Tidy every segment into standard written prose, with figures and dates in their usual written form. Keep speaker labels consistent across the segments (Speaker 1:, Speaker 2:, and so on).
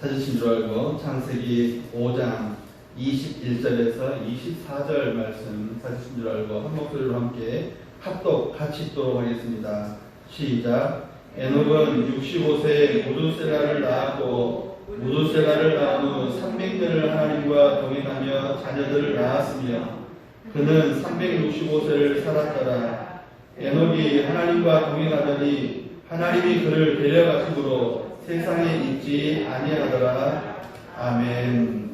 Speaker 1: 찾으신 줄 알고 창세기 5장 21절에서 24절 말씀 찾으신 줄 알고 한 목소리로 함께 합독 같이 읽도록 하겠습니다. 시작. 에녹은 65세에 무두셀라를 낳았고 무두셀라를 낳은 후 300년을 하나님과 동행하며 자녀들을 낳았으며 그는 365세를 살았더라. 에녹이 하나님과 동행하더니 하나님이 그를 데려가심으로 세상에 있지 아니하더라. 아멘.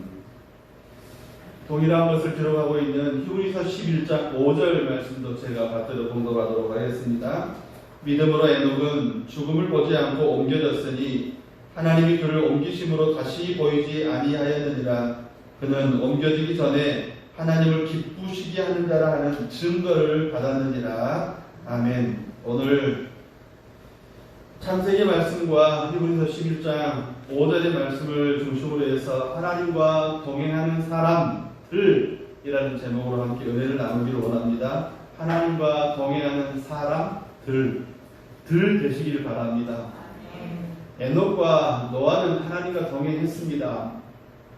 Speaker 1: 동일한 것을 기록하고 있는 히브리서 11장 5절 말씀도 제가 받들어 봉독하도록 하겠습니다. 믿음으로 에녹은 죽음을 보지 않고 옮겨졌으니 하나님이 그를 옮기심으로 다시 보이지 아니하였느니라. 그는 옮겨지기 전에 하나님을 기쁘시게 하는 자라 하는 증거를 받았느니라. 아멘. 오늘 창세기 말씀과 히브리서 11장 5절의 말씀을 중심으로 해서 하나님과 동행하는 사람들이라는 제목으로 함께 은혜를 나누기를 원합니다. 하나님과 동행하는 사람들 되시기를 바랍니다. 에녹과 노아는 하나님과 동행했습니다.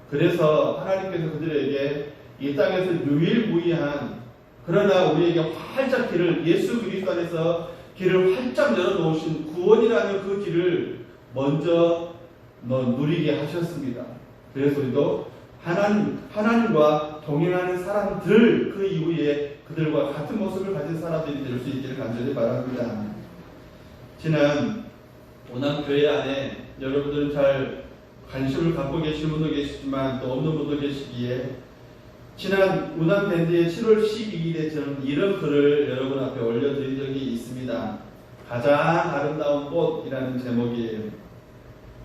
Speaker 1: 그래서 하나님께서 그들에게 이 땅에서 유일무이한 그러나 우리에게 활짝 길을 예수 그리스도 안에서 길을 활짝 열어놓으신 구원이라는 그 길을 먼저 누리게 하셨습니다. 그래서 우리도 하나님과 동행하는 사람들 그 이후에 그들과 같은 모습을 가진 사람들이 될 수 있기를 간절히 바랍니다. 지난 오남교회 안에 여러분들은 잘 관심을 갖고 계신 분도 계시지만 또 없는 분도 계시기에 지난 우남밴드의 7월 12일에 저는 이런 글을 여러분 앞에 올려드린 적이 있습니다. 가장 아름다운 꽃이라는 제목이에요.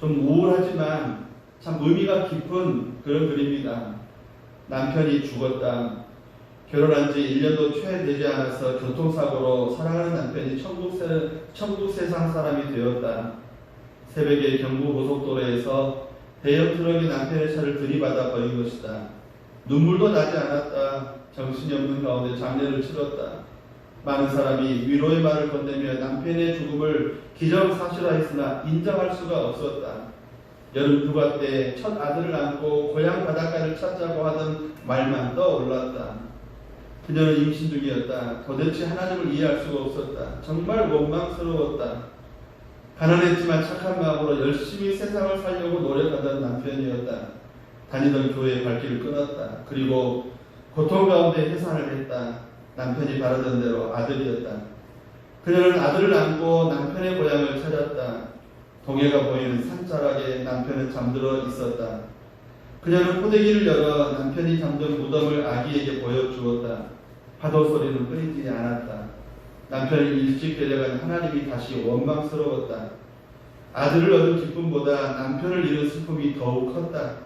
Speaker 1: 좀 우울하지만 참 의미가 깊은 그런 글입니다. 남편이 죽었다. 결혼한 지 1년도 채 되지 않아서 교통사고로 사랑하는 남편이 천국 세상 사람이 되었다. 새벽에 경부고속도로에서 대형 트럭이 남편의 차를 들이받아 버린 것이다. 눈물도 나지 않았다. 정신이 없는 가운데 장례를 치렀다. 많은 사람이 위로의 말을 건네며 남편의 죽음을 기정사실화했으나 인정할 수가 없었다. 여름 휴가 때 첫 아들을 안고 고향 바닷가를 찾자고 하던 말만 떠올랐다. 그녀는 임신 중이었다. 도대체 하나님을 이해할 수가 없었다. 정말 원망스러웠다. 가난했지만 착한 마음으로 열심히 세상을 살려고 노력하던 남편이었다. 다니던 교회의 발길을 끊었다. 그리고 고통 가운데 해산을 했다. 남편이 바라던 대로 아들이었다. 그녀는 아들을 안고 남편의 고향을 찾았다. 동해가 보이는 산자락에 남편은 잠들어 있었다. 그녀는 포대기를 열어 남편이 잠든 무덤을 아기에게 보여주었다. 파도 소리는 끊이지 않았다. 남편을 일찍 데려간 하나님이 다시 원망스러웠다. 아들을 얻은 기쁨보다 남편을 잃은 슬픔이 더욱 컸다.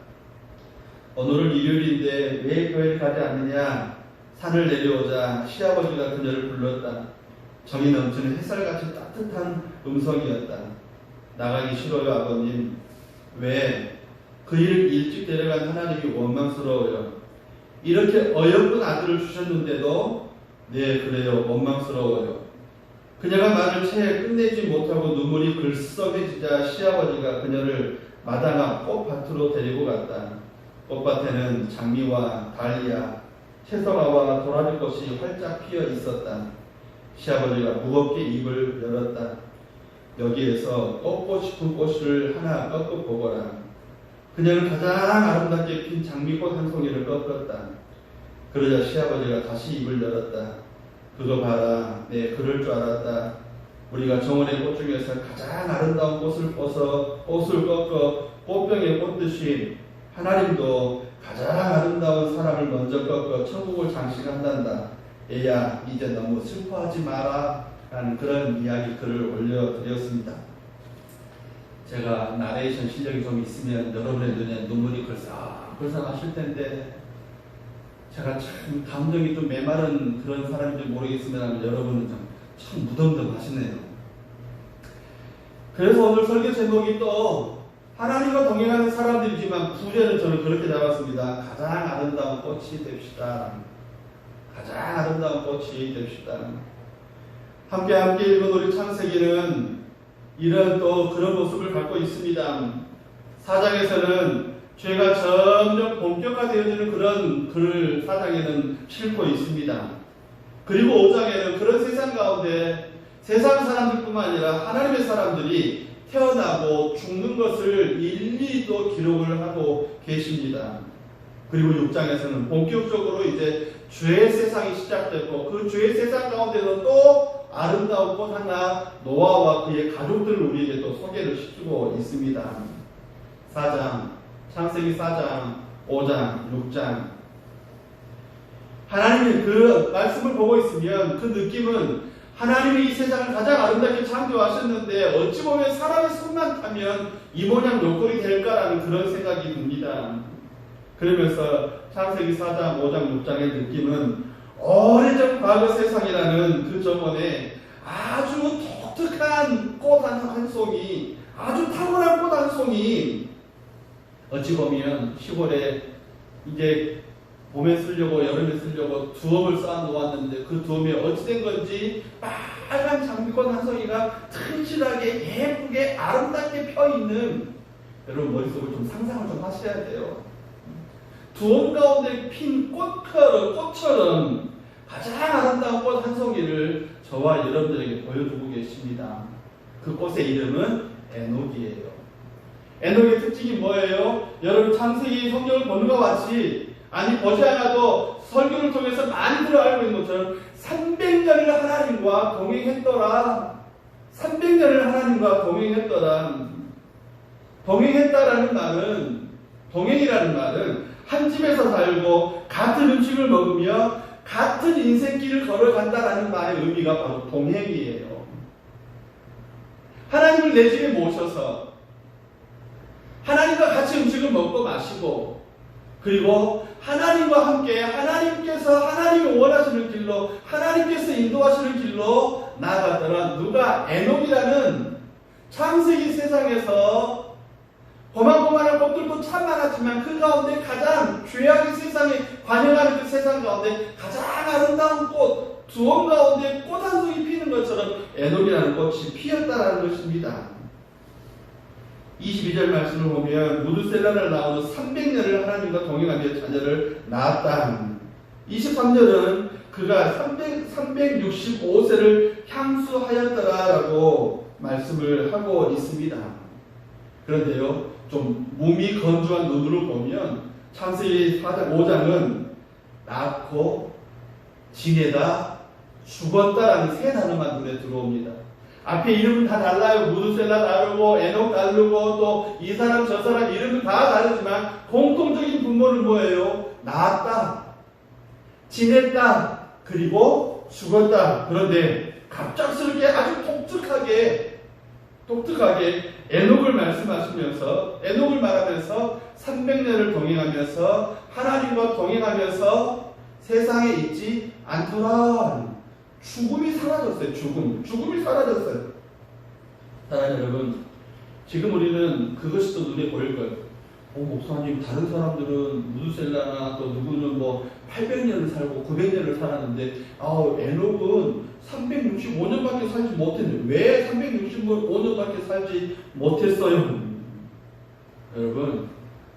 Speaker 1: 오늘은 일요일인데 왜 교회를 가지 않느냐? 산을 내려오자 시아버지가 그녀를 불렀다. 정이 넘치는 햇살같이 따뜻한 음성이었다. 나가기 싫어요, 아버님. 왜? 그 일을 일찍 데려간 하나님이 원망스러워요. 이렇게 어여쁜 아들을 주셨는데도 네, 그래요. 원망스러워요. 그녀가 말을 채 끝내지 못하고 눈물이 글썽해지자 시아버지가 그녀를 마당 앞 꽃밭으로 데리고 갔다. 꽃밭에는 장미와 달리아, 채소가와 도라지꽃이 활짝 피어 있었다. 시아버지가 무겁게 입을 열었다. 여기에서 꺾고 싶은 꽃을 하나 꺾어 보거라. 그녀는 가장 아름답게 핀 장미꽃 한 송이를 꺾었다. 그러자 시아버지가 다시 입을 열었다. 그거 봐라. 네, 그럴 줄 알았다. 우리가 정원의 꽃 중에서 가장 아름다운 꽃을 꺾어 꽃병에 꽂듯이 하나님도 가장 아름다운 사람을 먼저 꺾어 천국을 장식한단다. 얘야, 이제 너무 슬퍼하지 마라. 라는 그런 이야기 글을 올려드렸습니다. 제가 나레이션 실력이 좀 있으면 여러분의 눈에 눈물이 글썽하실 텐데 제가 참 감정이 좀 메마른 그런 사람인지 모르겠습니다만 여러분은 참 무덤덤하시네요. 그래서 오늘 설교 제목이 또 하나님과 동행하는 사람들이지만 부제는 저는 그렇게 잡았습니다. 가장 아름다운 꽃이 됩시다. 가장 아름다운 꽃이 됩시다. 함께 읽은 우리 창세기는 이런 또 그런 모습을 갖고 있습니다. 4장에서는 죄가 점점 본격화되어지는 그런 글을 4장에는 싣고 있습니다. 그리고 5장에는 그런 세상 가운데 세상 사람들뿐만 아니라 하나님의 사람들이 태어나고 죽는 것을 일일이 또 기록을 하고 계십니다. 그리고 6장에서는 본격적으로 이제 죄의 세상이 시작됐고 그 죄의 세상 가운데서 또 아름다운 꽃 하나 노아와 그의 가족들을 우리에게 또 소개를 시키고 있습니다. 4장, 창세기 4장, 5장, 6장. 하나님의 그 말씀을 보고 있으면 그 느낌은 하나님이 이 세상을 가장 아름답게 창조하셨는데 어찌 보면 사람의 손만 타면 이 모양 요꼴이 될까라는 그런 생각이 듭니다. 그러면서 창세기 4장, 5장, 6장의 느낌은 오래전 과거 세상이라는 그 저번에 아주 독특한 꽃 한 송이, 아주 탁월한 꽃 한 송이 어찌 보면 시골에 이제 봄에 쓰려고 여름에 쓰려고 두엄을 쌓아 놓았는데 그 두엄이 어찌 된 건지 빨간 장미꽃 한 송이가 튼실하게 예쁘게 아름답게 펴 있는, 여러분 머릿속을 좀 상상을 좀 하셔야 돼요. 두엄 가운데 핀 꽃처럼 가장 아름다운 꽃 한 송이를 저와 여러분들에게 보여주고 계십니다. 그 꽃의 이름은 에녹이에요. 에녹의 특징이 뭐예요? 여러분 창세기 성경을 보는 것과 같이, 아니 보지 않아도 설교를 통해서 많이 들어 알고 있는 것처럼 300년을 하나님과 동행했더라. 300년을 하나님과 동행했더라. 동행했다라는 말은, 동행이라는 말은 한 집에서 살고 같은 음식을 먹으며 같은 인생길을 걸어간다라는 말의 의미가 바로 동행이에요. 하나님을 내 집에 모셔서 하나님과 같이 음식을 먹고 마시고, 그리고 하나님과 함께 하나님께서 하나님이 원하시는 길로, 하나님께서 인도하시는 길로 나아갔더라. 누가? 에녹이라는 창세기 세상에서 고만고만한 꽃들도 참 많았지만 그 가운데 가장 죄악의 세상에 관영하는 그 세상 가운데 가장 아름다운 꽃, 두엄 가운데 꽃 한 송이 피는 것처럼 에녹이라는 꽃이 피었다라는 것입니다. 22절 말씀을 보면 무드셀라를 낳은 후 300년을 하나님과 동행하며 자녀를 낳았다. 23절은 그가 365세를 향수하였더라라고 말씀을 하고 있습니다. 그런데요, 좀 몸이 건조한 눈으로 보면 창세기 4장, 5장은 낳고 지내다 죽었다라는 세 단어만 눈에 들어옵니다. 앞에 이름은 다 달라요. 무드셀라 다르고 에녹 다르고 또 이 사람 저 사람 이름은 다 다르지만 공통적인 분모는 뭐예요? 낳았다, 지냈다, 그리고 죽었다. 그런데 갑작스럽게 아주 독특하게 에녹을 말씀하시면서, 에녹을 말하면서 300년을 동행하면서 하나님과 동행하면서 세상에 있지 않더라. 죽음이 사라졌어요. 죽음이 사라졌어요. 사랑하는 여러분, 지금 우리는 그것이 또 눈에 보일 거예요. 목사님, 다른 사람들은 무드셀라나 또 누구는 뭐 800년을 살고 900년을 살았는데 에녹은 365년밖에 살지 못했는데 왜 365년밖에 살지 못했어요? 여러분,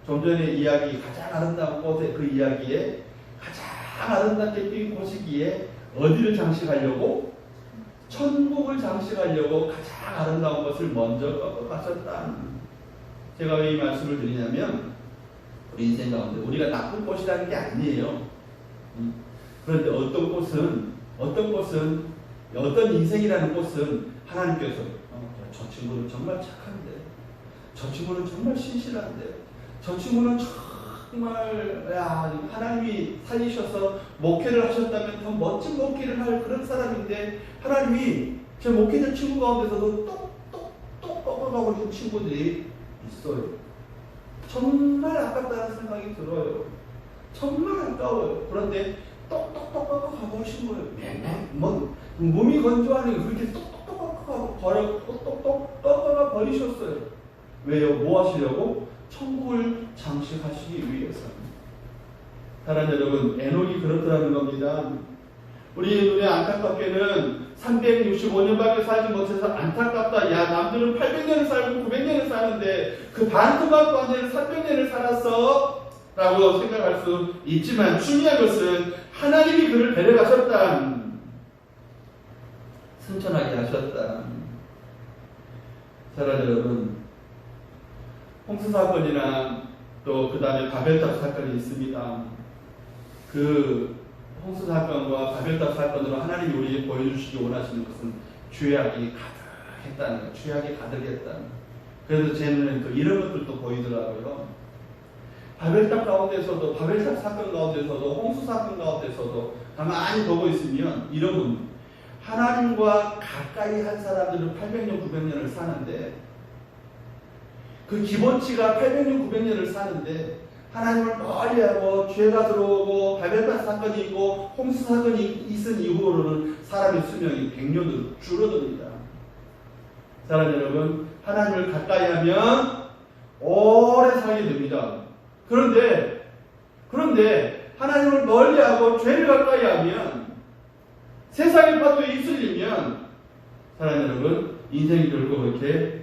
Speaker 1: 좀 전에 이야기, 가장 아름다운 꽃의 그 이야기에 가장 아름답게 핀 꽃이기에 어디를 장식하려고? 천국을 장식하려고 가장 아름다운 것을 먼저 꺾어가셨다. 제가 왜 이 말씀을 드리냐면, 우리 인생 가운데 우리가 나쁜 꽃이라는 게 아니에요. 그런데 어떤 인생이라는 꽃은 하나님께서 저 친구는 정말 착한데, 저 친구는 정말 신실한데, 저 친구는 정말 하나님이 살리셔서 목회를 하셨다면 더 멋진 목회를 할 그런 사람인데, 하나님이 제 목회자 친구 가운데서도 똑똑똑 꺾어가고 있는 친구들이 있어요. 정말 아깝다는 생각이 들어요. 정말 아까워요. 그런데 똑똑똑 꺾어가고 오신 거예요. 몸이 건조하니 그렇게 똑똑똑 꺾어가 버리셨어요. 왜요? 뭐 하시려고? 천국을 장식하시기 위해서. 사랑하는 여러분, 에녹이 그렇더라는 겁니다. 우리 눈에 안타깝게는 365년밖에 살지 못해서 안타깝다. 야, 남들은 800년을 살고 900년을 사는데 그 반토막 안에는 300년을 살았어? 라고 생각할 수 있지만 중요한 것은 하나님이 그를 데려가셨다. 승천하게 하셨다. 사랑 여러분, 홍수 사건이나 또 그 다음에 바벨탑 사건이 있습니다. 그 홍수 사건과 바벨탑 사건으로 하나님이 우리에게 보여주시기 원하시는 것은 죄악이 가득했다는 거예요. 죄악이 가득했다는 거예요. 그래서 제 눈에는 또 이런 것들도 보이더라고요. 바벨탑 가운데서도, 바벨탑 사건 가운데서도, 홍수 사건 가운데서도 가만히 보고 있으면 이런 겁니다. 하나님과 가까이 한 사람들은 800년, 900년을 사는데 그 기본치가 800년, 900년을 사는데 하나님을 멀리하고 죄가 들어오고 바벨탑 사건이 있고 홍수 사건이 있은 이후로는 사람의 수명이 100년으로 줄어듭니다. 사랑 여러분, 하나님을 가까이 하면 오래 살게 됩니다. 그런데 하나님을 멀리하고 죄를 가까이 하면 세상의 파도에 휩쓸리면 사랑 여러분, 인생이 결코 그렇게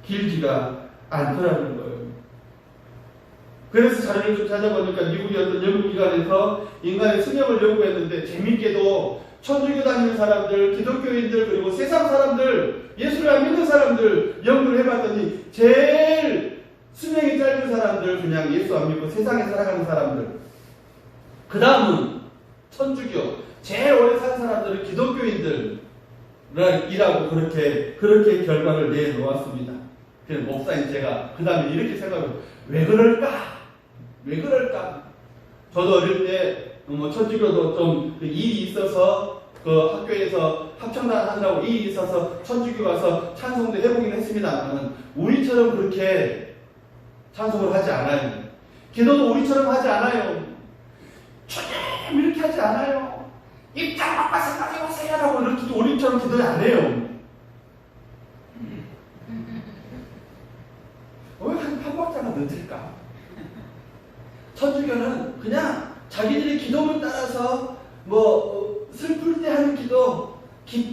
Speaker 1: 길지가 않더라는 거예요. 그래서 자료를 좀 찾아보니까 미국의 어떤 연구기관에서 인간의 수명을 연구했는데 재밌게도 천주교 다니는 사람들, 기독교인들, 그리고 세상 사람들, 예수를 안 믿는 사람들 연구를 해봤더니 제일 수명이 짧은 사람들, 그냥 예수 안 믿고 세상에 살아가는 사람들, 그 다음은 천주교, 제일 오래 산 사람들은 기독교인들이라고 그렇게 결과를 내놓았습니다. 그래서 목사님 제가 그 다음에 이렇게 생각해요. 왜 그럴까? 저도 어릴 때 천주교도 좀 일이 있어서 그 학교에서 합창단 하느라고 일이 있어서 천주교 가서 찬송도 해보긴 했습니다만 우리처럼 그렇게 찬송을 하지 않아요. 기도도 우리처럼 하지 않아요. 주님 이렇게 하지 않아요. 입장 바꿔 생각해보세요 라고 이렇게 우리처럼 기도 안 해요. 왜 한 박자가 늦을까? 천주교는 그냥 자기들의 기도를 따라서 슬플 때 하는 기도,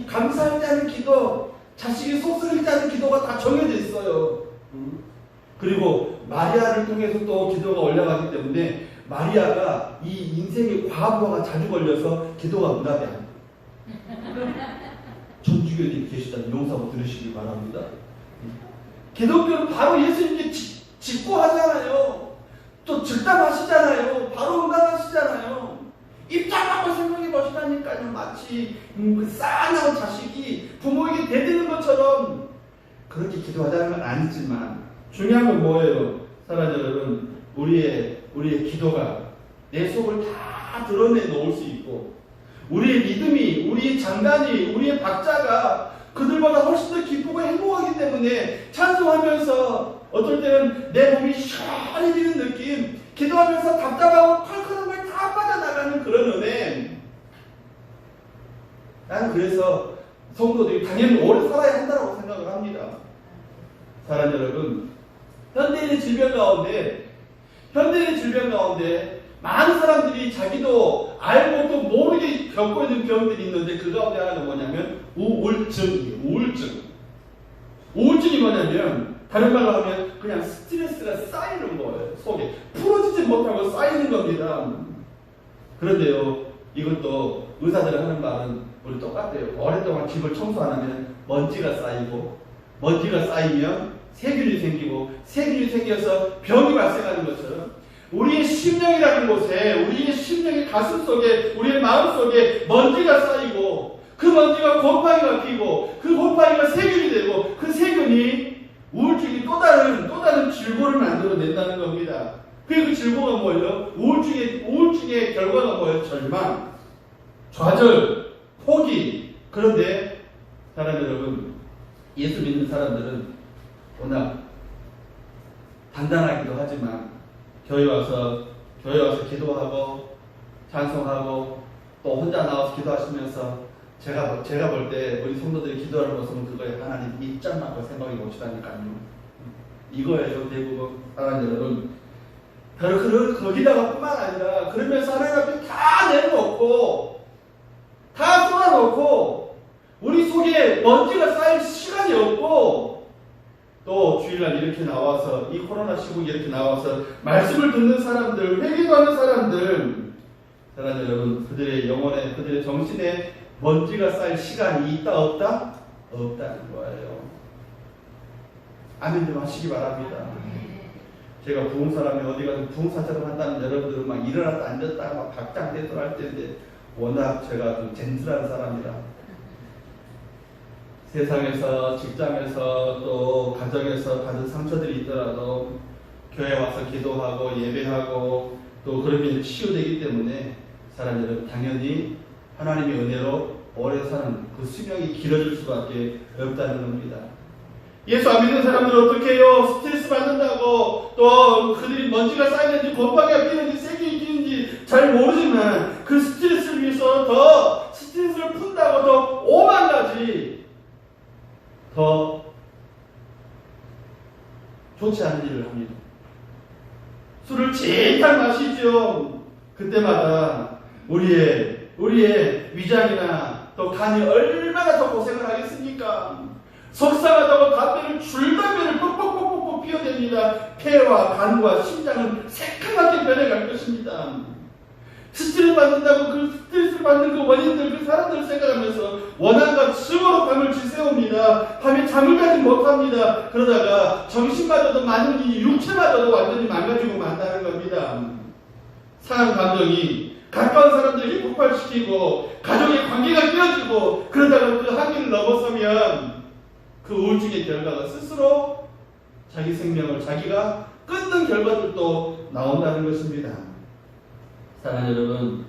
Speaker 1: 감사할 때 하는 기도, 자식이 속쓰릴 때 하는 기도가 다 정해져 있어요. 그리고 마리아를 통해서 또 기도가 올라가기 때문에 마리아가 이 인생의 과부하가 자주 걸려서 기도가 응답이 안 돼요. 천주교들이 계시다면 용서하고 들으시기 바랍니다. 기독교는 바로 예수님께 짓고 하잖아요. 또 즉답하시잖아요. 바로 응답하시잖아요. 입장 바꿔 생각해 보시라니까요. 마치 그 싸나운 자식이 부모에게 대드는 것처럼 그렇게 기도하자는 건 아니지만 중요한 건 뭐예요? 사랑 여러분, 우리의 기도가 내 속을 다 드러내 놓을 수 있고 우리의 믿음이, 우리의 장단이, 우리의 박자가 그들보다 훨씬 더 기쁘고 행복하기 때문에 찬송하면서 어떨 때는 내 몸이 시원해지는 느낌, 기도하면서 답답하고 컬컬한 걸 다 빠져나가는 그런 은혜. 나는 그래서 성도들이 당연히 오래 살아야 한다고 생각을 합니다. 사랑 여러분, 현대인의 질병 가운데 많은 사람들이 자기도 알고 또 모르게 겪고 있는 병들이 있는데 그 가운데 하나가 뭐냐면 우울증이에요. 우울증이 뭐냐면 다른 말로 하면 그냥 스트레스가 쌓이는 거예요. 속에 풀어지지 못하고 쌓이는 겁니다. 그런데요, 이것도 의사들이 하는 말은 우리 똑같아요. 오랫동안 집을 청소 안 하면 먼지가 쌓이고, 먼지가 쌓이면 세균이 생기고, 세균이 생겨서 병이 발생하는 것처럼 우리의 심령이라는 곳에, 우리의 심령의 가슴 속에, 우리의 마음 속에 먼지가 쌓이고, 그 먼지가 곰팡이가 피고, 그 곰팡이가 세균이 되고, 그 세균이 우울증이 또 다른 질고를 만들어낸다는 겁니다. 그 질고가 뭐예요? 우울증의 결과가 뭐예요? 절망, 좌절, 포기. 그런데 사랑 여러분, 예수 믿는 사람들은 워낙 단단하기도 하지만 교회 와서 기도하고 찬송하고 또 혼자 나와서 기도하시면서 제가 볼 때 우리 성도들이 기도하는 모습은 그거에 하나님 입장 맞고 생각해 봅시다니까요. 이거예요. 대부분 사랑 여러분, 거기다가 뿐만 아니라 그러면서 하나님 앞에 다 내려놓고 다 쏟아놓고 우리 속에 먼지가 쌓일 시간이 없고 또 주일날 이렇게 나와서 이 코로나 시국에 이렇게 나와서 말씀을 듣는 사람들, 회개하는 사람들, 사랑하는 여러분, 그들의 영혼에, 그들의 정신에 먼지가 쌓일 시간이 있다 없다? 없다는 거예요. 아멘 좀 하시기 바랍니다. 제가 부흥사람이 어디 가서 부흥사처럼 한다는 여러분들은 막 일어났다 앉았다가 막 각장대소를 할 텐데 워낙 제가 좀 젠틀한 사람이라 세상에서, 직장에서, 또 가정에서 받은 상처들이 있더라도 교회 와서 기도하고 예배하고 또 그러면 치유되기 때문에 사랑하는 여러분, 당연히 하나님의 은혜로 오래 사는 그 수명이 길어질 수밖에 없다는 겁니다. 예수 안 믿는 사람들은 어떻게 해요? 스트레스 받는다고 또 그들이 먼지가 쌓이는지 곰팡이가 끼는지 세균이 끼는지 잘 모르지만 그 스트레스를 위해서 더 스트레스를 푼다고 더 오만 가지 더 좋지 않은 일을 합니다. 술을 진탕 마시죠. 그때마다 우리의 위장이나 또 간이 얼마나 더 고생을 하겠습니까? 속상하다고 담배를 줄담배를 뻑뻑뻑뻑 피워댑니다. 폐와 간과 심장은 새카맣게 변해갈 것입니다. 스트레스 받는다고 그 스트레스를 받는 그 원인들, 그 사람들을 생각하면서 원한과 증오로 밤을 지새웁니다. 밤에 잠을 자지 못합니다. 그러다가 정신마저도 많으니 육체마저도 완전히 망가지고 만다는 겁니다. 상한 감정이 가까운 사람들에게 폭발시키고 가족의 관계가 깨어지고 그러다가 그 한계를 넘어서면 그 우울증의 결과가 스스로 자기 생명을 자기가 끊는 결과들도 나온다는 것입니다. 사랑하는 여러분,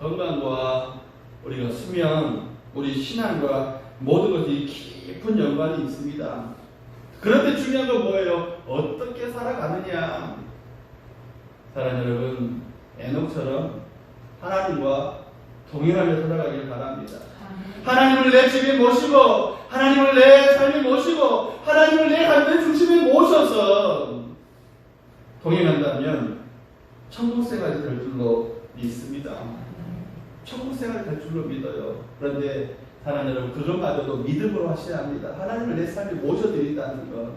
Speaker 1: 건강과 우리가 수면, 우리 신앙과 모든 것이 깊은 연관이 있습니다. 그런데 중요한 건 뭐예요? 어떻게 살아가느냐. 사랑하는 여러분, 에녹처럼 하나님과 동행하며 살아가길 바랍니다. 하나님을 내 집에 모시고 하나님을 내 삶에 모시고 하나님을 내 감정 중심에 모셔서 동행한다면 천국 생활이 될 줄로 믿습니다. 천국 생활이 될 줄로 믿어요. 그런데 하나님 여러분, 그것마저도 믿음으로 하셔야 합니다. 하나님을 내 삶에 모셔드린다는 것.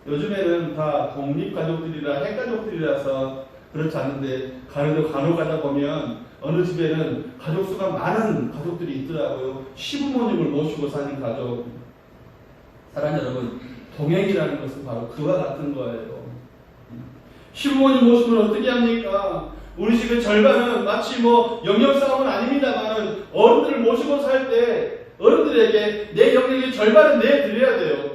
Speaker 1: 요즘에는 다 독립가족들이라 핵가족들이라서 그렇지 않은데 간혹 가다 보면 어느 집에는 가족수가 많은 가족들이 있더라고요. 시부모님을 모시고 사는 가족. 사랑하는 여러분, 동행이라는 것은 바로 그와 같은 거예요. 시부모님 모시면 어떻게 합니까? 우리 집의 절반은 마치 영역 싸움은 아닙니다만 어른들을 모시고 살 때 어른들에게 내 영역의 절반은 내드려야 돼요.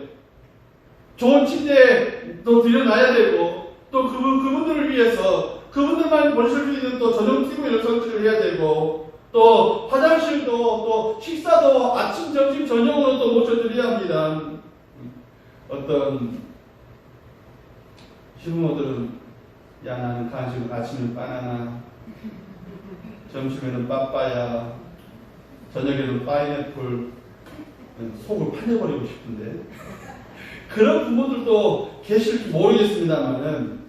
Speaker 1: 좋은 침대도 드려놔야 되고 또 그분들을 위해서 그분들만 보실 수 있는 또 전용 TV를 설치를 해야 되고 또 화장실도 또 식사도 아침, 점심, 저녁으로 또 모셔드려야 합니다. 어떤 시부모들은 야 나는 간식 아침에는 바나나, 점심에는 빠빠야, 저녁에는 파인애플, 속을 파내버리고 싶은데 그런 부모들도 계실지 모르겠습니다만은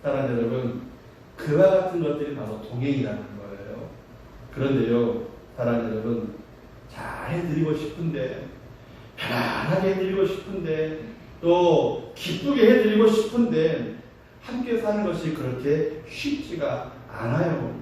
Speaker 1: 사랑하는 여러분, 그와 같은 것들이 바로 동행이라는 거예요. 그런데요, 사랑하는 여러분, 잘 해드리고 싶은데 편안하게 해드리고 싶은데 또 기쁘게 해드리고 싶은데 함께 사는 것이 그렇게 쉽지가 않아요.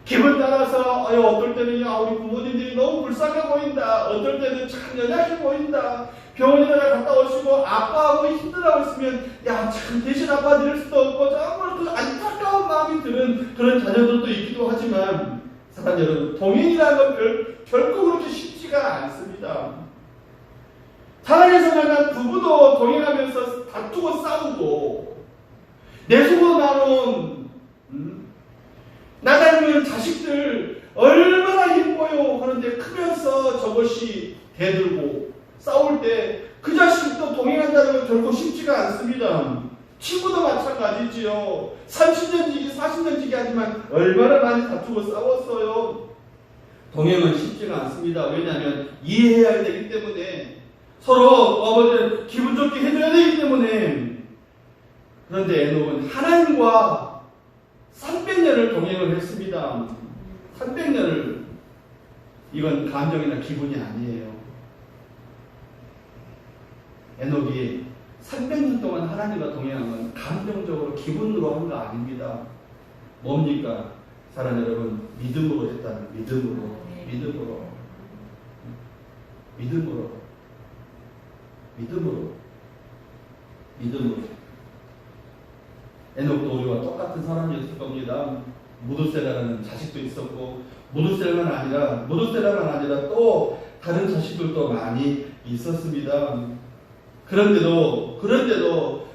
Speaker 1: 기분 따라서 어떨 때는 우리 부모님들이 너무 불쌍해 보인다. 어떨 때는 참 연약해 보인다. 병원에다가 갔다 오시고 아빠하고 힘들어하고 있으면 참 대신 아빠 드릴 수도 없고 정말 그 안타까운 마음이 드는 그런 자녀들도 있기도 하지만 사랑하는 여러분, 동행이라는 건 결코 그렇게 쉽지가 않습니다. 사랑에서 만난 부부도 동행하면서 다투고 싸우고 내속으로 나온 나 닮은 자식들 얼마나 예뻐요. 그런데 크면서 저것이 대들고 싸울 때 그 자식도 동행한다는 건 결코 쉽지가 않습니다. 친구도 마찬가지지요. 30년 지기 40년 지기 하지만 얼마나 많이 다투고 싸웠어요. 동행은 쉽지가 않습니다. 왜냐하면 이해해야 되기 때문에 서로 기분 좋게 해줘야 되기 때문에. 그런데 에녹은 하나님과 300년을 동행을 했습니다. 300년을 이건 감정이나 기분이 아니에요. 에녹이 300년 동안 하나님과 동행한 건 감정적으로 기분으로 한 거 아닙니다. 뭡니까? 사랑 여러분, 믿음으로 했다는 믿음으로. 에녹도 우리와 똑같은 사람이었을 겁니다. 무드셀라라는 자식도 있었고, 무드셀라만 아니라 또 다른 자식들도 많이 있었습니다. 그런데도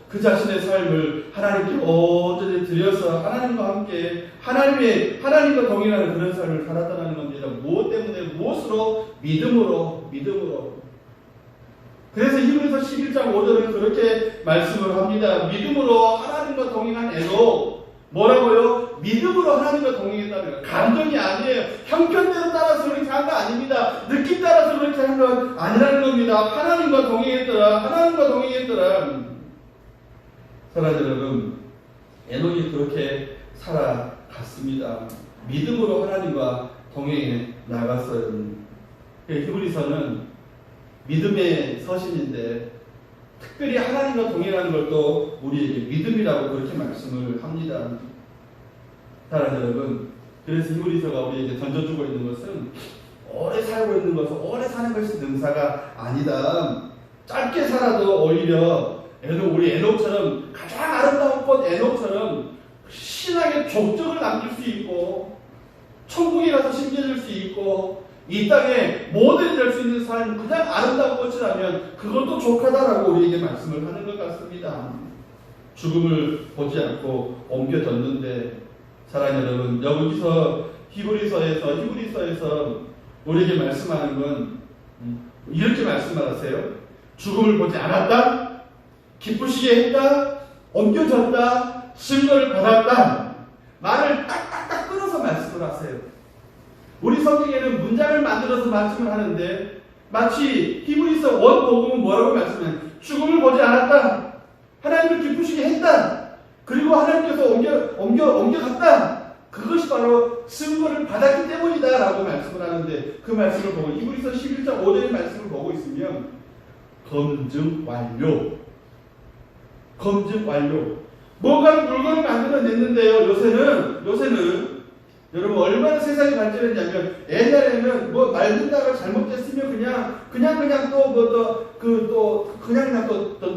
Speaker 1: 그 자신의 삶을 하나님께 온전히 드려서 하나님과 함께 하나님과 동행하는 그런 삶을 살았다는 겁니다. 무엇 때문에? 무엇으로? 믿음으로. 그래서 히브리서 11장 5절은 그렇게 말씀을 합니다. 믿음으로 하나님과 동행한 에녹, 뭐라고요? 믿음으로 하나님과 동행했다는 거예요. 감정이 아니에요. 형편대로 따라서 그렇게 한 거 아닙니다. 느낌 따라서 그렇게 한 건 아니라는 겁니다. 하나님과 동행했더라. 사랑 여러분, 에녹이 그렇게 살아갔습니다. 믿음으로 하나님과 동행해 나갔어요. 히브리서는 믿음의 서신인데 특별히 하나님과 동행하는 것도 우리에게 믿음이라고 그렇게 말씀을 합니다. 사랑 여러분, 그래서 히브리서가 우리에게 던져주고 있는 것은 오래 살고 있는 것은 오래 사는 것이 능사가 아니다. 짧게 살아도 오히려 우리 에녹처럼 가장 아름다운 꽃 에녹처럼 신앙의 족적을 남길 수 있고 천국에 가서 심겨질 수 있고 이 땅에 모델이 될 수 있는 삶, 그냥 아름다운 꽃이라면 그것도 족하다라고 우리에게 말씀을 하는 것 같습니다. 죽음을 보지 않고 옮겨졌는데, 사랑 여러분, 여기서 히브리서에서 우리에게 말씀하는 건 이렇게 말씀하세요. 죽음을 보지 않았다, 기쁘시게 했다, 옮겨졌다, 증거를 받았다. 말을 딱딱딱 끊어서 말씀을 하세요. 우리 성경에는 문장을 만들어서 말씀을 하는데 마치 히브리서 원복음은 뭐라고 말씀해요? 죽음을 보지 않았다. 하나님을 기쁘시게 했다. 그리고 하나님께서 옮겨갔다. 그것이 바로 증거를 받았기 때문이다 라고 말씀을 하는데, 그 말씀을 보고 히브리서 11장 5절의 말씀을 보고 있으면 검증 완료. 뭔가 물건을 만들어냈는데요. 요새는 여러분 얼마나 세상이 발전했냐면, 옛날에는 뭐 말든다가 잘못됐으면 그냥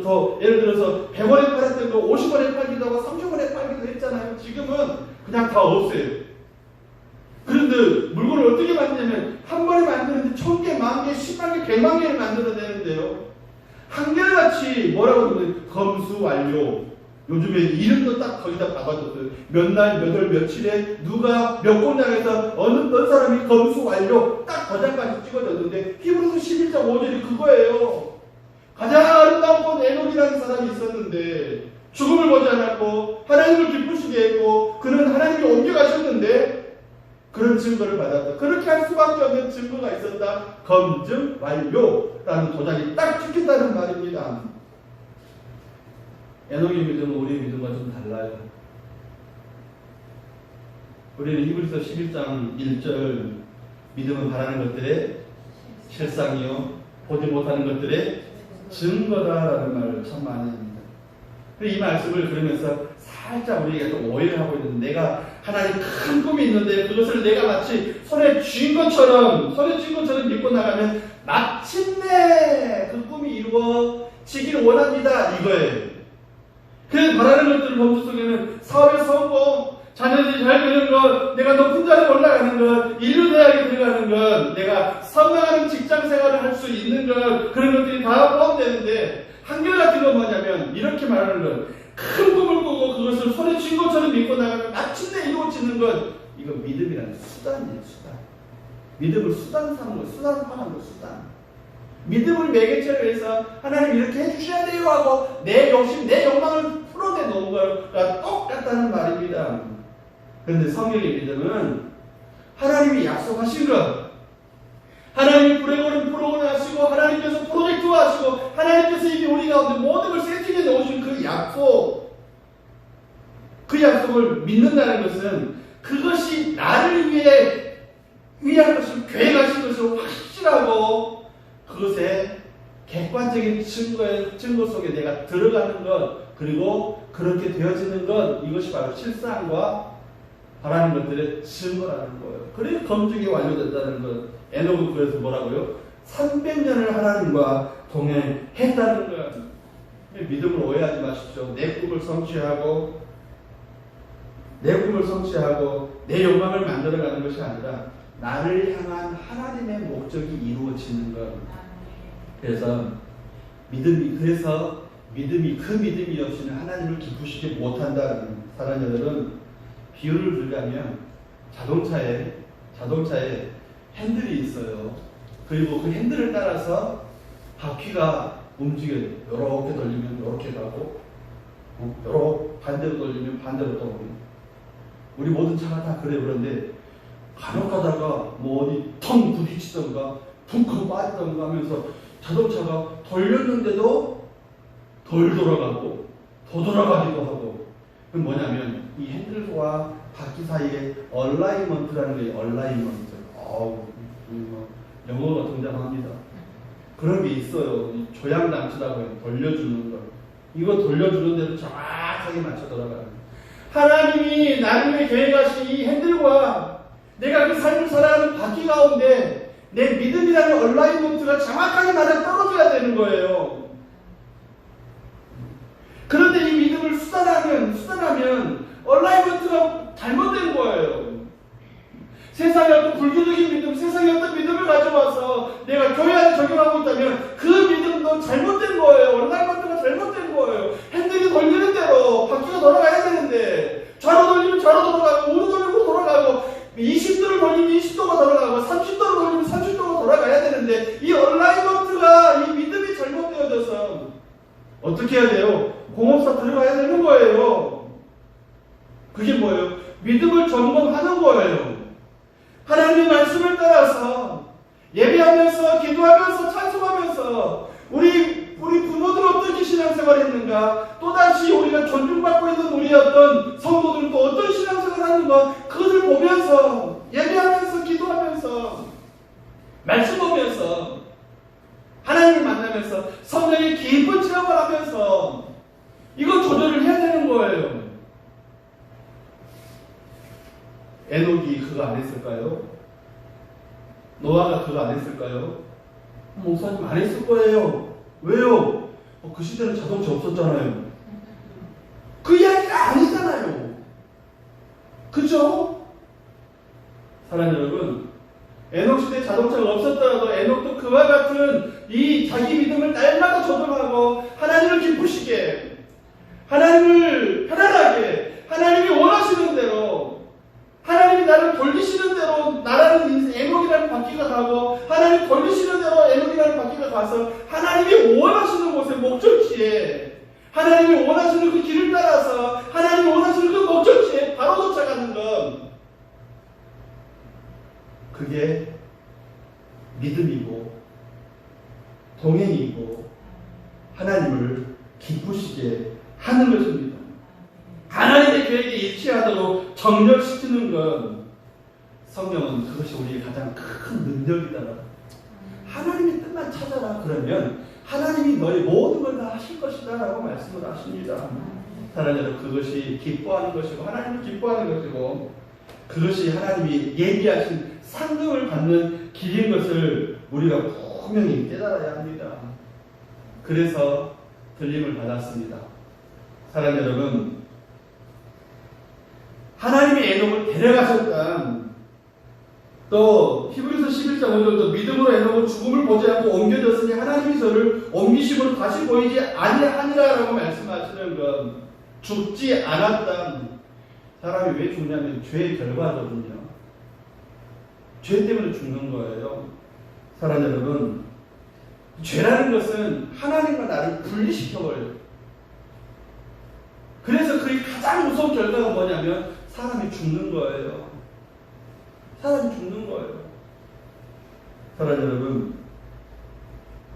Speaker 1: 또 예를 들어서 100원에 팔았던 거 50원에 팔기도 하고 30원에 팔기도 했잖아요. 지금은 그냥 다 없어요. 그런데 물건을 어떻게 만드냐면 한 번에 만드는데 1000개, 10,000개, 100,000개, 100만 개를 만들어내는데요. 한결같이 뭐라고 그러면 검수 완료. 요즘에 이름도 딱 거기다 박아줬어요. 몇 날, 몇 월, 며칠에 누가 몇 공장에서 어느 사람이 검수 완료 딱 도장까지 찍어줬는데 히브리서 11장 5절이 그거예요. 가장 아름다운 꽃 에녹이라는 사람이 있었는데 죽음을 보지 않았고 하나님을 기쁘시게 했고 그는 하나님이 옮겨가셨는데 그런 증거를 받았다. 그렇게 할 수밖에 없는 증거가 있었다. 검증 완료라는 도장이 딱 찍혔다는 말입니다. 에녹의 믿음은 우리의 믿음과 좀 달라요. 우리는 히브리서 11장 1절 믿음은 바라는 것들의 실상이요 보지 못하는 것들의 증거다라는 말을 참 많이 합니다. 이 말씀을 들으면서 살짝 우리가 좀 오해를 하고 있는데, 내가 하나님 큰 꿈이 있는데 그것을 내가 마치 손에 쥔 것처럼 믿고 나가면 마침내 그 꿈이 이루어지기를 원합니다 이거예요. 그 바라는 것들을 범주 속에는 사업의 성공, 자녀들이 잘 되는 것, 내가 높은 자리에 올라가는 것, 인류대학에 들어가는 것, 내가 선망하는 직장 생활을 할 수 있는 것, 그런 것들이 다 포함되는데, 한결같은 건 뭐냐면 이렇게 말하는 것, 큰 꿈을 꾸고 그것을 손에 쥔 것처럼 믿고 나가면 마침내 이루어지는 것, 이건 믿음이라는 수단이에요. 수단. 믿음을 수단 삼는 것, 수단화하는 것, 수단. 믿음을 매개체로 해서 하나님 이렇게 해주셔야 돼요 하고 내 욕심, 내 욕망을 풀어내놓은 거랑 똑같다는 말입니다. 그런데 성경의 믿음은 하나님이 약속하신 것, 하나님이 프로그램 하시고 하나님께서 프로젝트 하시고 하나님께서 이미 우리 가운데 모든 걸 세팅해 놓으신 그 약속, 그 약속을 믿는다는 것은 그것이 나를 위한 것을 계획하신 것을 것을 확실하고 그것에 객관적인 증거 속에 내가 들어가는 것, 그리고 그렇게 되어지는 것, 이것이 바로 실상과 바라는 것들의 증거라는 거예요. 그래서 검증이 완료된다는 것. 에녹은 그래서 뭐라고요? 300년을 하나님과 동행했다는 것. 믿음을 오해하지 마십시오. 내 꿈을 성취하고 내 욕망을 만들어가는 것이 아니라 나를 향한 하나님의 목적이 이루어지는 것. 그래서 믿음이 그 믿음이 없이는 하나님을 기쁘시게 못한다는 사랑하는 여러분, 비유를 들자면 자동차에 핸들이 있어요. 그리고 그 핸들을 따라서 바퀴가 움직여요. 이렇게 돌리면 이렇게 가고, 이렇게 반대로 돌리면 반대로 또 오고. 우리 모든 차가 다 그래요. 그런데 간혹 가다가 뭐 어디 텅 부딪히던가 붕커 빠지던가 하면서 자동차가 돌렸는데도 덜 돌아가고 더 돌아가기도 하고. 그건 뭐냐면 이 핸들과 바퀴 사이에 얼라이먼트라는 게 얼라이먼트. 영어가 등장합니다. 그런 게 있어요. 조향장치라고 해요. 돌려주는 걸. 이거 돌려주는 대로 정확하게 맞춰 돌아가는. 하나님이 나름의 계획하신 이 핸들과 내가 그 삶을 살아가는 바퀴 가운데 내 믿음이라는 얼라이먼트가 정확하게 맞아 떨어져야 되는 거예요. 그런데 이 믿음을 수단하면 얼라이먼트가 잘못된 거예요. 세상의 어떤 불교적인 믿음, 세상의 어떤 믿음을 가져와서 내가 교회 안에 적용하고 있다면 그 믿음도 잘못된 거예요. 얼라이먼트가 잘못된 거예요. 핸들이 돌리는 대로 바퀴가 돌아가야 되는데 좌로 돌리면 좌로 돌아가고 우로 돌리면 돌아가고 20도를 돌리면 20도가 돌아가고 30도를 돌리면 30도가 돌아가야 되는데 이 얼라이먼트가 이 믿음이 잘못되어져서 어떻게 해야 돼요? 공업사 들어가야 되는 거예요. 그게 뭐예요? 믿음을 점검하는 거예요. 하나님의 말씀을 따라서 예배하면서 기도하면서 찬송하면서 우리 부모들 어떻게 신앙생활 했는가, 또다시 우리가 존중받고 있는 우리 어떤 성도들도 어떤 신앙생활 하는가, 그것을 보면서 예배하면서 기도하면서 말씀 보면서 하나님을 만나면서 성령의 깊은 체험을 하면서 이거 조절을 해야 되는 거예요. 에녹이 그거 안 했을까요? 노아가 그거 안 했을까요? 목사님 안 했을 거예요. 왜요? 그 시대는 자동차 없었잖아요. 그 이야기가 아니잖아요. 그죠? 사랑하는 여러분, 에녹 시대에 자동차가 없었더라도 에녹도 그와 같은 이 자기 믿음을 날마다 조절하고 하나님을 기쁘시게, 하나님을 편안하게, 하나님이 원하시는 대로, 하나님이 나를 돌리시는 대로 나라는 에녹이라는 바퀴가 가고, 하나님 돌리시는 대로 에녹이라는 바퀴가 가서 하나님이 원하시는 곳에 목적지에, 하나님이 원하시는 그 길을 따라서 하나님이 원하시는 그 목적지에 바로 도착하는 것, 그게 믿음이고 동행이고 하나님을 기쁘시게 하는 것입니다. 하나님의 계획에 일치하도록 정렬시키는 것, 성경은 그것이 우리의 가장 큰 능력이다. 하나님의 뜻만 찾아라. 그러면 하나님이 너의 모든 걸 다 하실 것이다 라고 말씀을 하십니다. 하나님은 그것이 기뻐하는 것이고 하나님을 기뻐하는 것이고 그것이 하나님이 예비하신 상급을 받는 길인 것을 우리가 분명히 깨달아야 합니다. 그래서 들림을 받았습니다. 사랑하는 여러분, 하나님이 에녹을 데려가셨던, 또 히브리서 11장 5절도 믿음으로 에녹은 죽음을 보지 않고 옮겨졌으니 하나님이 저를 옮기심으로 다시 보이지 아니하니라 라고 말씀하시는 것, 죽지 않았다. 사람이 왜 죽냐면 죄의 결과거든요. 죄 때문에 죽는 거예요. 사랑하는 여러분, 죄라는 것은 하나님과 나를 분리시켜버려요. 그래서 그의 가장 무서운 결과가 뭐냐면 사람이 죽는 거예요. 사람이 죽는 거예요. 사랑하는 여러분,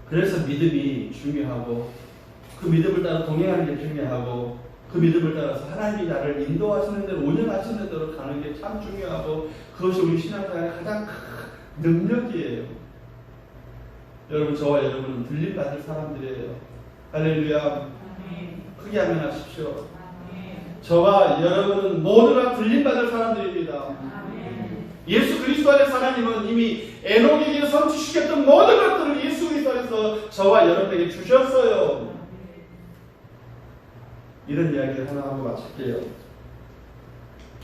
Speaker 1: 그래서 믿음이 중요하고 그 믿음을 따라 동행하는 게 중요하고 그 믿음을 따라서 하나님이 나를 인도하시는 대로 운영하시는 대로 가는 게 참 중요하고 그것이 우리 신앙생활의 가장 능력이에요. 여러분, 저와 여러분은 들림받을 사람들이에요. 할렐루야. 크게 아멘하십시오. 저와 여러분은 모두가 들림받을 사람들입니다. 예수 그리스도 안에서 하나님은 이미 에녹에게 선주시켰던 모든 것들을 예수 그리스도 안에서 저와 여러분에게 주셨어요. 이런 이야기를 하나 하고 마칠게요.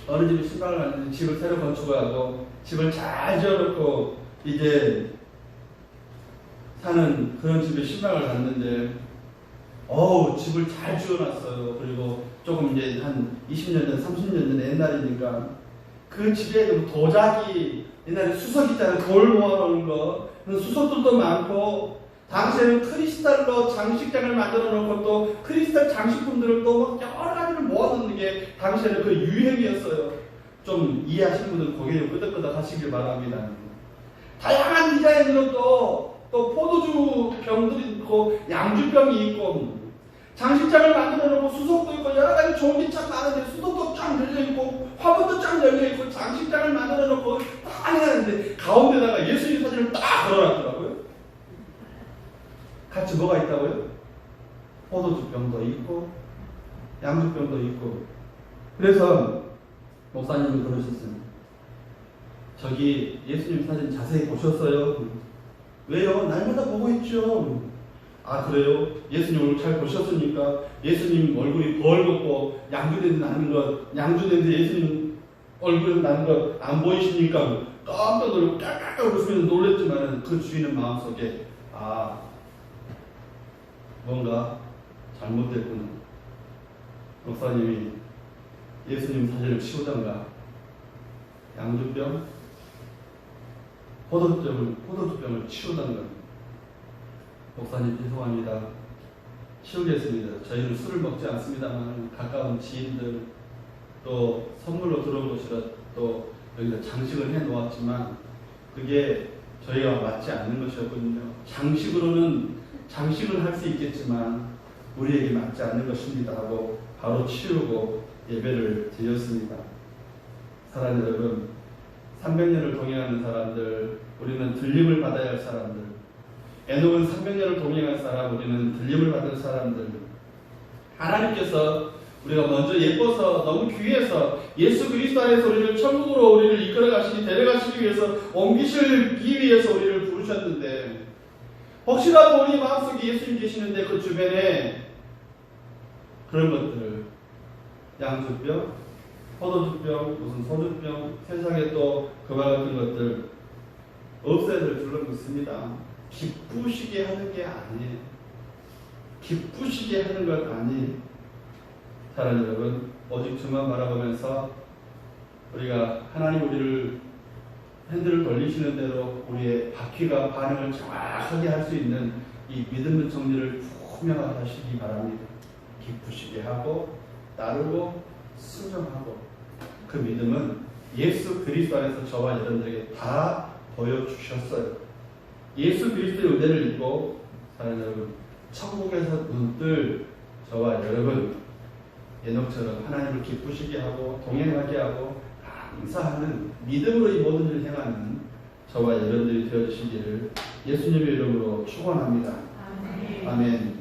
Speaker 1: 어느 집이 신방을 갔는데 집을 새로 건축하고 집을 잘 지어놓고 이제 사는 그런 집에 신방을 갔는데 집을 잘 지어놨어요. 그리고 조금 이제 한 20년 전, 30년 전 옛날이니까 그 집에 도자기, 옛날에 수석 있잖아요. 돌 모아놓은 거. 수석들도 많고, 당시에는 크리스탈로 장식장을 만들어 놓고 또 크리스탈 장식품들을 또 여러 가지를 모아놓는 게 당시에는 그 유행이었어요. 좀 이해하시는 분들은 고개를 끄덕끄덕 하시길 바랍니다. 다양한 디자인으로 또 포도주 병들이 있고, 양주병이 있고, 장식장을 만들어 놓고 수석도 있고 여러 가지 좋은 게 참 많은데 수석도 쫙 열려 있고 화분도 쫙 열려 있고 장식장을 만들어 놓고 딱 해놨는데 가운데다가 예수님 사진을 딱 걸어놨더라고요. 같이 뭐가 있다고요? 포도주병도 있고 양주병도 있고. 그래서 목사님이 그러셨어요. 저기 예수님 사진 자세히 보셨어요? 왜요? 날마다 보고 있죠. 아, 그래요? 예수님 얼굴 잘 보셨으니까 예수님 얼굴이 벌겋고 양주냄새 나는 것, 양주냄새 예수님 얼굴에 나는 것 안 보이십니까? 깜짝 놀고 깍깍 웃으면서 놀랬지만 그 주인은 마음속에 뭔가 잘못됐구나. 목사님이 예수님 사진을 치우던가 양주병, 포도주병을 치우던가. 목사님 죄송합니다. 치우겠습니다. 저희는 술을 먹지 않습니다만 가까운 지인들 또 선물로 들어온 것이라 또 여기다 장식을 해 놓았지만 그게 저희가 맞지 않는 것이었거든요. 장식으로는 장식을 할 수 있겠지만 우리에게 맞지 않는 것입니다 하고 바로 치우고 예배를 드렸습니다. 사랑하는 여러분, 300년을 동행하는 사람들, 우리는 들림을 받아야 할 사람들, 에녹은 300년을 동행한 사람, 우리는 들림을 받은 사람들. 하나님께서 우리가 먼저 예뻐서 너무 귀해서 예수 그리스도 안에서 우리를 천국으로 우리를 이끌어 가시기, 데려가시기 위해서 옮기시기 위해서 우리를 부르셨는데 혹시라도 우리 마음속에 예수님 계시는데 그 주변에 그런 것들을 양주병, 포도주병, 무슨 소주병, 세상에 또 그와 같은 것들 없애야 될 줄로 믿습니다. 기쁘시게 하는 게 아니에요. 기쁘시게 하는 것 아니에요. 사랑하는 여러분, 오직 주만 바라보면서 우리가 하나님 우리를 핸들을 돌리시는 대로 우리의 바퀴가 반응을 정확하게 할 수 있는 이 믿음의 정리를 분명하게 하시기 바랍니다. 기쁘시게 하고 따르고 순종하고 그 믿음은 예수 그리스도 안에서 저와 여러분들에게 다 보여주셨어요. 예수 그리스도의 은혜를 입고 사랑하는 여러분, 천국에서 눈뜰 저와 여러분, 에녹처럼 하나님을 기쁘시게 하고 동행하게 하고 감사하는 믿음으로 이 모든 일을 행하는 저와 여러분들이 되어주시기를 예수님의 이름으로 축원합니다. 아멘.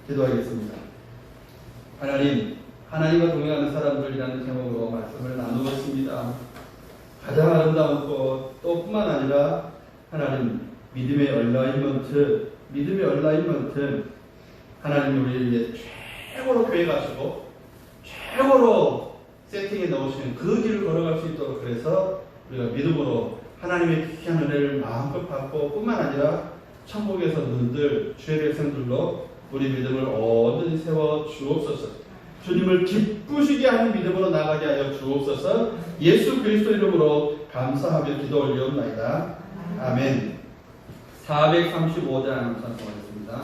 Speaker 1: 기도하겠습니다. 하나님, 하나님과 동행하는 사람들이라는 제목으로 말씀을 나누었습니다. 가장 아름다운 꽃, 또 뿐만 아니라 하나님, 믿음의 얼라인먼트, 하나님이 우리를 위해 최고로 교회 가시고 최고로 세팅해 넣으시는 그 길을 걸어갈 수 있도록 그래서 우리가 믿음으로 하나님의 귀한 은혜를 마음껏 받고 뿐만 아니라 천국에서 눈들 주의 백성들로 우리 믿음을 온전히 세워 주옵소서. 주님을 기쁘시게 하는 믿음으로 나가게 하여 주옵소서. 예수 그리스도 이름으로 감사하며 기도 올리옵나이다. 아멘. 435장 찬송하겠습니다.